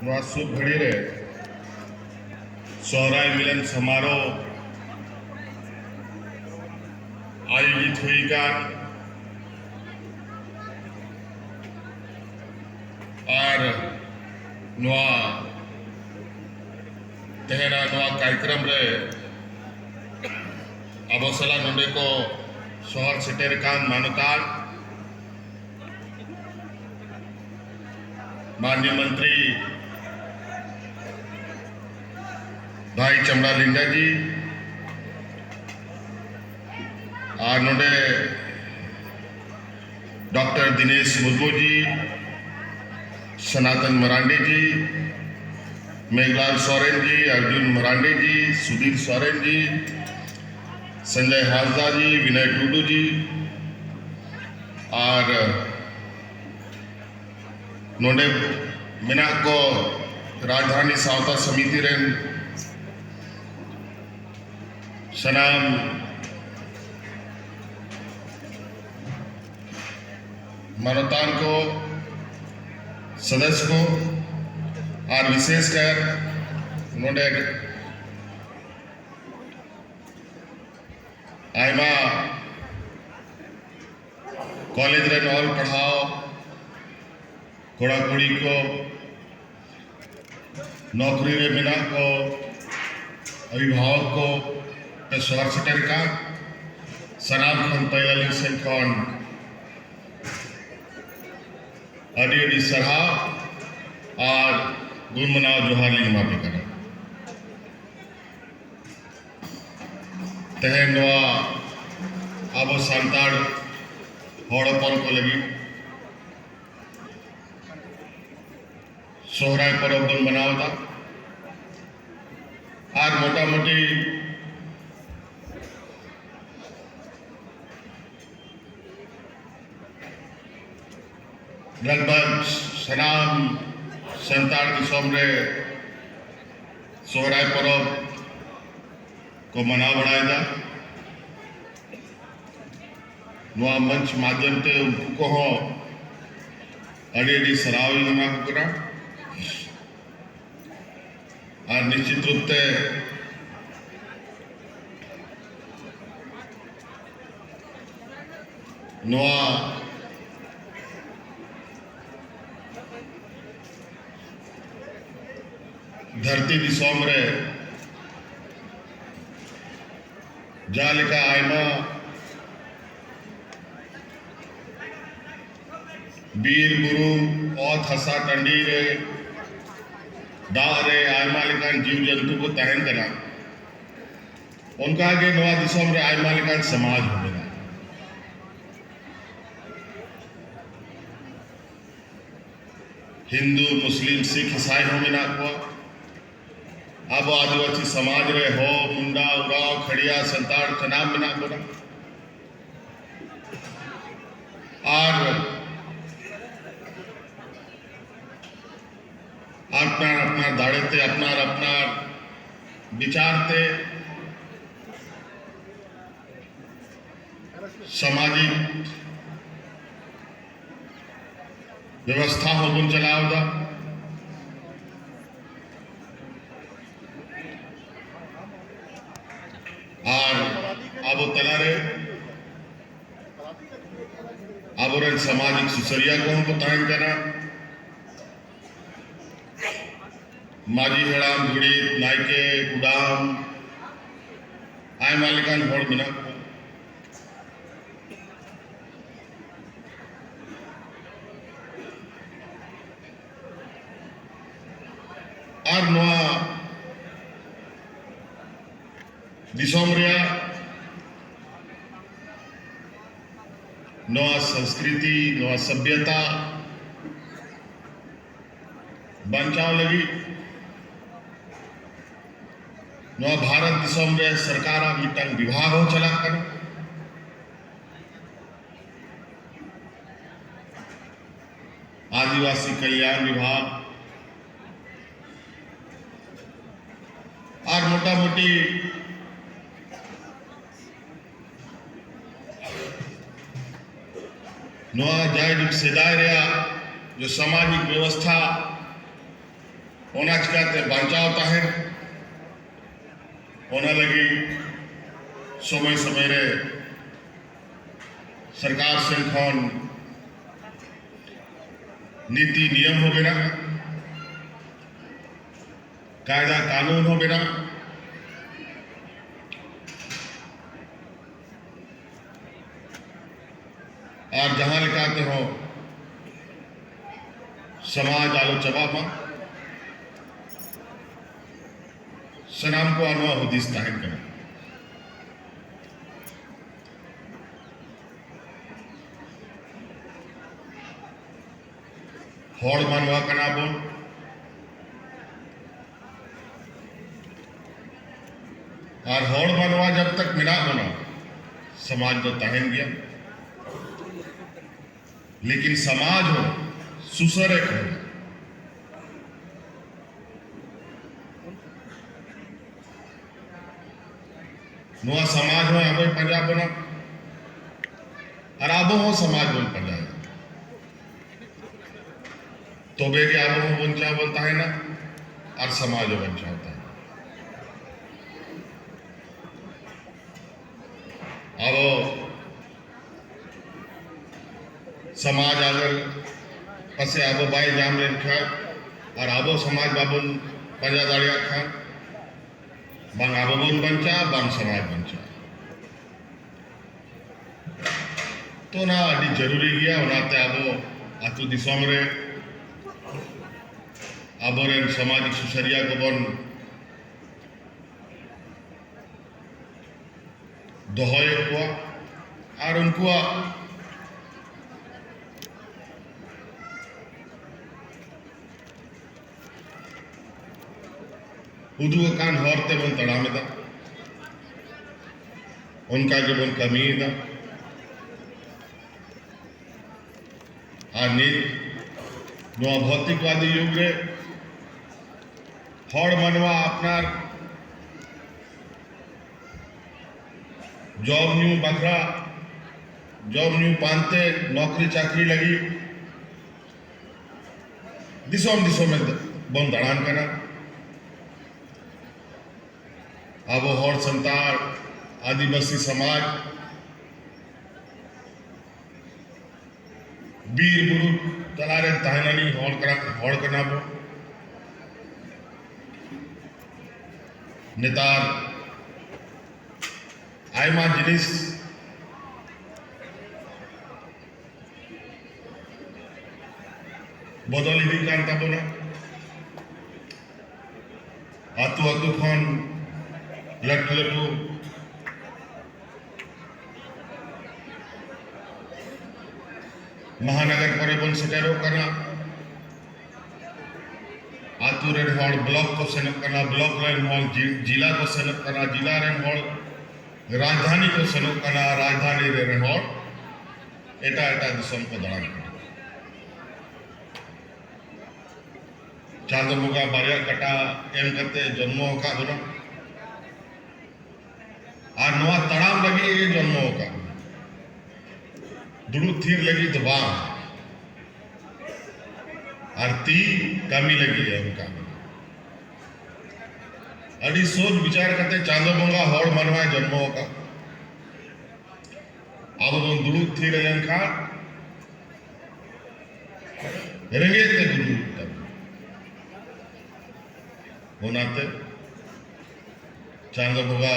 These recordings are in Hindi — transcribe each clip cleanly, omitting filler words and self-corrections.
नवा शुभ घड़ी रे सोहराय मिलन समारोह आयोजित हुई और नवा तेहरा नवा कार्यक्रम रे अब सला नोडे को शहर सेटेर कान मानतान माननीय मंत्री भाई चमड़ा लिंगा जी और नोडे डॉक्टर दिनेश मुर्मू जी, सनातन मरांडी जी, मेघलाल सोरेन जी, अर्जुन मरांडी जी, सुधीर सोरेन जी, संजय हाजदा जी, विनय टूडू जी और नोडे मिना को राजधानी सावता समिति रे सनाम मानवतान को सदस्य को और विशेषकर उन्होंने आयमा कॉलेज रे नॉल पढ़ाओ कोड़ा कुड़ी को नौकरी रे बिना को अभिभावक को शहर सेटर का सनाम खन तैयारी से कौन अड़ी सराह और गुणमनाव जोहार ली मापी करा तहन नवा अब सांताड़ हड़पन को लगी सोहराय पर्व बन मनावता और मोटा मोटी लगभग सनाम संताड़ दिसोम रे सोहराय पर्व को मना बढ़ाएगा नवा मंच माध्यम से उनको हो अड़ी सरावी नमा करा और निश्चित रूप से नवा धरती दिसोम रे जालिका आयमा वीर गुरु और हसा टंडी रे दारे आयमा लिकान जीव जंतु को तहन करा उनका आगे नवा दिसोम रे आयमा लिकान समाज होगा हिंदू मुस्लिम सिख ईसाई हो मिना को अब आदिवासी समाज रे हो मुंडा उराव खड़िया संताड़ चनाम मिना को और अपना अपना दाड़े अपना अपना विचारते सामाजिक व्यवस्था हो गुण चलावदा और अब तलारे अब सामाजिक सुसरिया को हमको तहन करा माजी हड़ाम धुड़ी नायके गुदाम आय मालिकान होड़ बिना और नवा दिसोम रे नवा संस्कृति नवा सभ्यता बचाव लगी नवा भारत दिसोम रे सरकार मिटन विभाग हो चला कर आदिवासी कल्याण विभाग और मोटा मोटी नवा जाय सेदाय रहा जो सामाजिक व्यवस्था ओना चिकाते बांचाव ताहेन ओना लगी समय समय रे सरकार से खन नीति नियम हो बेना कायदा कानून हो बेना और जहां लिखाते हो समाज आलो चबामा सनाम को अनवा हुदिस ताहिन करना हॉड़ मानवा कना बोल और हॉड़ मानवा जब तक मिला बना समाज तो ताहिन गया लेकिन समाज हो सुसर एक हो नुआ समाज हो आबो पंजाब बना और आबो हो समाज बोल पंजाब तो बेगे आबो हो वंचा बोलता है ना और समाज हो वंचा होता है अब समाज अगर पसे आबो बाई जाम रेन खा और आबो समाज बाबुन पंजा दाड़िया खा बांग आबो बोन बंचा बांग समाज बंचा तो ना अड़ी जरूरी गया उनाते आबो आतु दिसोम रे आबो रेन सामाजिक सुसरिया को बन दोहय को और उनको उदू कान हॉरते बन तड़ामे दा उनका जो बन कमी दा और नीत नो भौतिकवादी युग रे हॉड़ मनवा अपनार जॉब न्यू बकरा जॉब न्यू पानते नौकरी चाकरी लगी दिसोम दिसोम में बन दड़ान करना आबो हॉड़ संतार आदिवासी समाज बीर बुरु तलारे ताहनानी हॉड़ करना बो नेतार आयमा जिनिस बदल ही कांता बोना आतु आतु खान लटू लटू महानगर पर बन सेटेरो करना आतु रेन हॉल ब्लॉक को सेनअप करना ब्लॉक रेन हॉल जिला को सेनअप करना जिला रेन हॉल राजधानी को सेनअप करना राजधानी रेन हॉल एटा एटा दिसम को दड़ान करना चांदो मुगा बारिया कटा एम करते जन्मों का दोनों और नवा तड़ाम लगी ये जन्मों का दुड़ू थीर लगी तो बांग और ती कमी लगी है उनका अड़ी सोच विचार करते चांदो मंगा हॉड़ मनवाए जन्मों का अब वो दुड़ू थीर रजन खा रंगे ते दुड़ू तब होनाते चांदो मंगा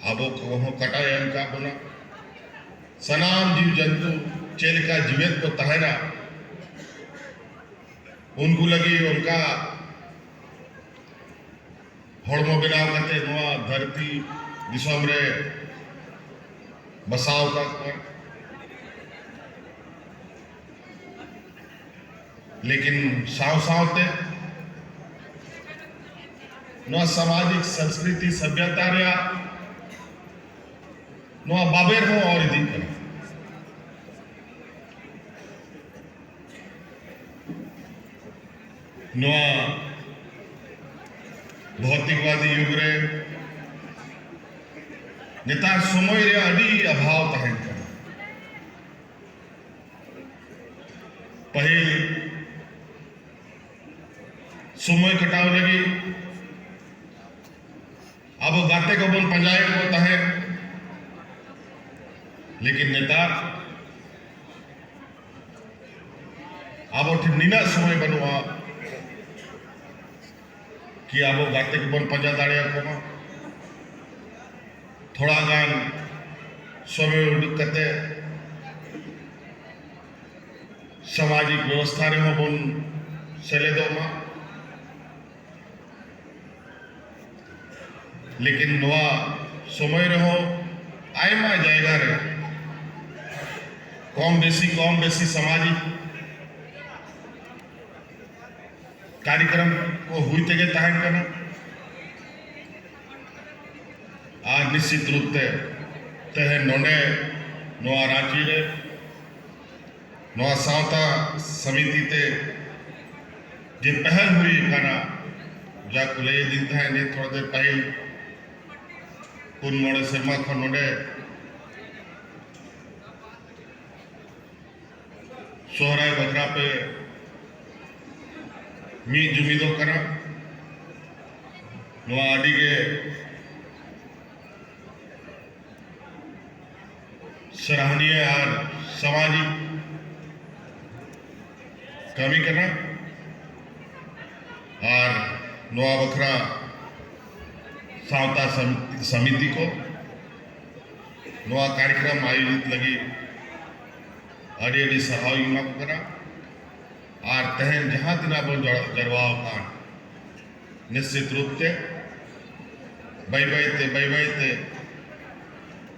आबो को कटा का बोना सनाम जीव जंतु चेलिका जीवित को तहना उनको लगी उनका हड़मो बनाव करते नुआ धरती दिसम रे बसाव का लेकिन साव सावते नुआ सामाजिक संस्कृति सभ्यता रे नुआ बाबेर हो और इदी करा नुआ भौतिकवादी युग रे नेतार समय रे अड़ी अभाव तहन कर पहिल समय कटाव लगी अब गाते को बन पंजाए को तहे लेकिन नेतार अब नीना समय बनुआ कि अब गाते को बन पंजा दाड़िया को थोड़ा गान समय उड़क करते सामाजिक व्यवस्था रे बन सेलेदो मा लेकिन नवा समय रहो आयमा जायगा रे कम बेसी सामाजिक कार्यक्रम को हुई तेगे तहन करना आज निश्चित रूप से तहे नोने नवा रांची रे नवा सावता समिति ते जे पहल हुई खाना जाकुले दिन था ने थोड़ा देर पहले पुन मोड़े सेमा खन नोडे सोहराय बकरा पे मी जुमीदो करा नवा आदि के सराहनीय और सामाजिक कमी करना और नवा बकरा सावता समिति को नवा कार्यक्रम आयोजित लगी अड़ी सराहनीय को करा और तहन जहाँ दिना बन जरवाव कान निश्चित रूप से बैते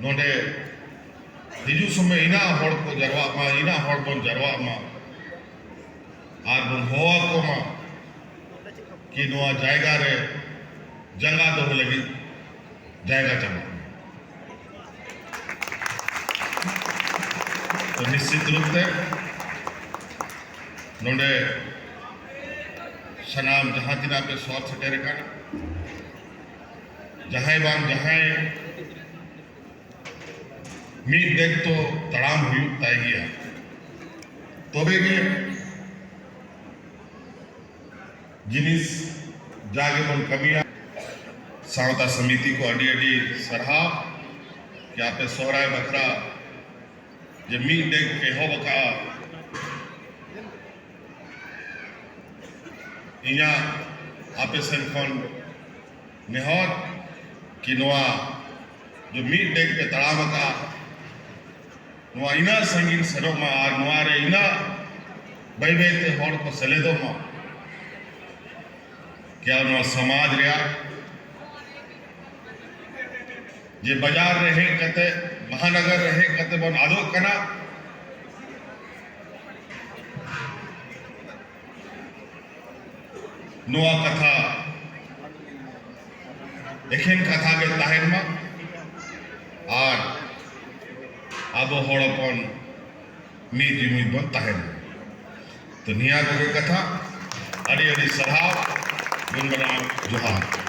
नोडे हिजू समय इना हड़ को जरवा मा इना हड़ बन जरवा मा और बन होवा को मा कि नवा जायगा रे जंगा दो लगी जायगा चमा तो निश्चित रूप से नोडे सनाम जहाँ दिना पे स्वार्थ सटे रखा जहाँ बाम जहाँ मीट देख तो तड़ाम हुई ताई गया तो भी जिनिस जागे बन कमियां सावता समिति को अड़ी सराहा कि आपे सोहराय बकरा जे मीट देख के हो बका इना आपे सेलफोन नेहर कि नवा जो मीट देख पे तड़ाम का नवा इना संगीन सरो मा और नवा रे इना बैते हड़ को सेलेदो मा क्या नवा समाज रे जे बाजार रहे कते महानगर रहे कते बन आदो कना नवा कथा एखेन कथा के ताहेन मा और अब हड़पन मीत जुमीद बन ताहेन तो निया को कथा अड़ी सराह गुनगुनान जोहार।